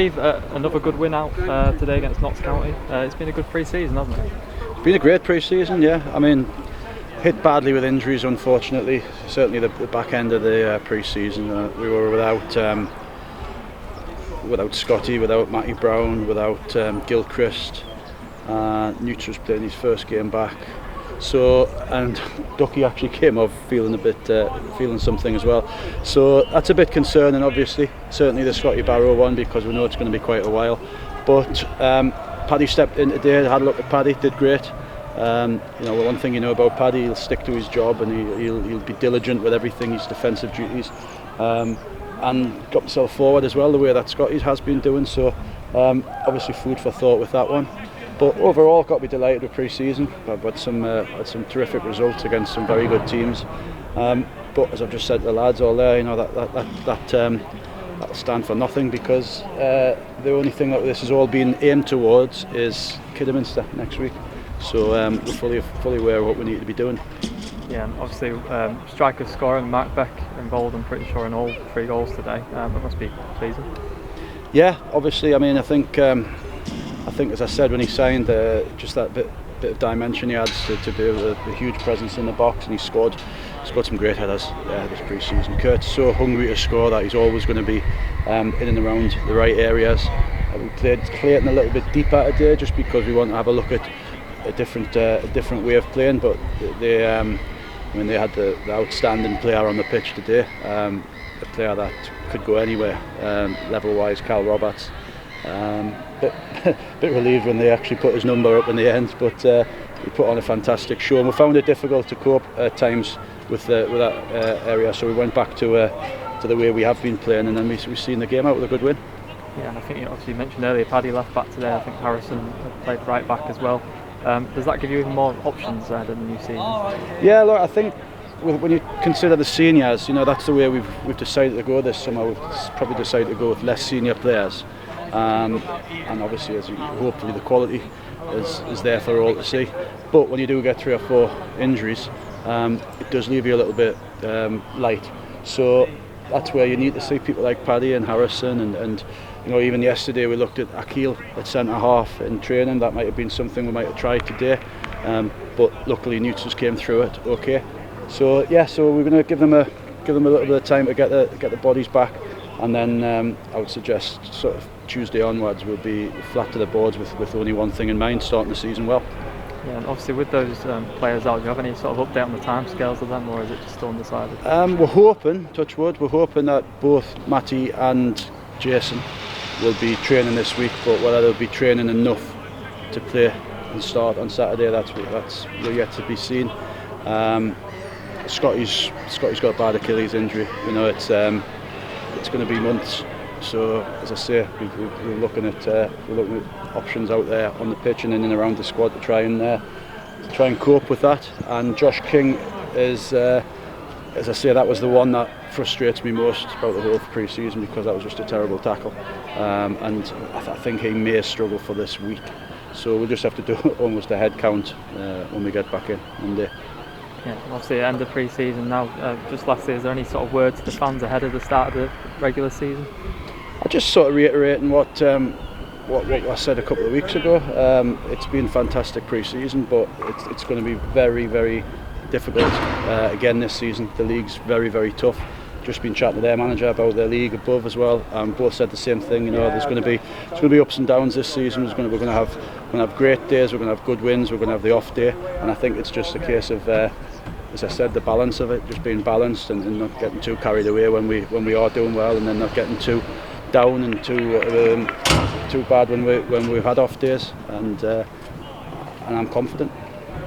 Steve, another good win out today against Notts County. It's been a good pre-season, hasn't it? It's been a great pre-season, yeah. I mean, hit badly with injuries, unfortunately. Certainly the back end of the pre-season, we were without Scotty, without Matty Brown, without Gilchrist. Newts was playing his first game back. So, and Ducky actually came off feeling something as well. So that's a bit concerning, obviously. Certainly the Scotty Barrow one, because we know it's going to be quite a while. But Paddy stepped in today, had a look at Paddy, did great. One thing you know about Paddy, he'll stick to his job and he'll be diligent with everything, his defensive duties, and got himself forward as well, the way that Scotty has been doing. So obviously food for thought with that one. But overall, got to be delighted with pre-season. I've had some terrific results against some very good teams. But as I've just said to the lads all there, that'll stand for nothing, because the only thing that this has all been aimed towards is Kidderminster next week. So we're fully aware of what we need to be doing. Yeah, and obviously striker scoring, Mark Beck involved, I'm pretty sure, in all 3 goals today. It must be pleasing. Yeah, obviously. I mean, I think as I said when he signed, just that bit of dimension he adds to be a huge presence in the box, and he scored some great headers this pre-season. Kurt's so hungry to score that he's always going to be in and around the right areas. We played Clayton a little bit deeper today, just because we want to have a look at a different way of playing. But they had the outstanding player on the pitch today, a player that could go anywhere level-wise, Cal Roberts. Bit relieved when they actually put his number up in the end, but he put on a fantastic show, and we found it difficult to cope at times with that area. So we went back to the way we have been playing, and then we've seen the game out with a good win. Yeah, and I think you mentioned earlier Paddy left back today. I think Harrison played right back as well. Does that give you even more options than the new season? Yeah, look, I think when you consider the seniors, that's the way we've decided to go this summer. We've probably decided to go with less senior players, and obviously, hopefully the quality is there for all to see. But when you do get 3 or 4 injuries, it does leave you a little bit light. So that's where you need to see people like Paddy and Harrison, and even yesterday we looked at Akil at centre half in training. That might have been something we might have tried today, but luckily Newts just came through it okay. So we're going to give them a little bit of time to get the bodies back, and then I would suggest sort of Tuesday onwards we'll be flat to the boards with only one thing in mind: starting the season well. Yeah, and obviously with those players out, do you have any sort of update on the timescales of them, or is it just still undecided? We're hoping, touch wood, that both Matty and Jason will be training this week, but whether they'll be training enough to play and start on Saturday, that's yet to be seen. Scotty's got a bad Achilles injury. It's going to be months. So as I say, we're looking at options out there on the pitch and in and around the squad to try and cope with that. And Josh King is, as I say, that was the one that frustrates me most about the whole pre-season, because that was just a terrible tackle, and I think he may struggle for this week. So we'll just have to do almost a head count when we get back in Monday. Yeah, obviously end of pre-season now. Just lastly, is there any sort of word to the fans ahead of the start of the regular season? I just sort of reiterating what I said a couple of weeks ago. It's been fantastic pre-season, but it's going to be very, very difficult again this season. The league's very, very tough. Just been chatting to their manager about their league above as well. Both said the same thing. There's going to be ups and downs this season. We're going to have great days. We're going to have good wins. We're going to have the off day, and I think it's just a case of, as I said, the balance of it, just being balanced and not getting too carried away when we are doing well, and then not getting too down and too bad when we've had off days. And I'm confident.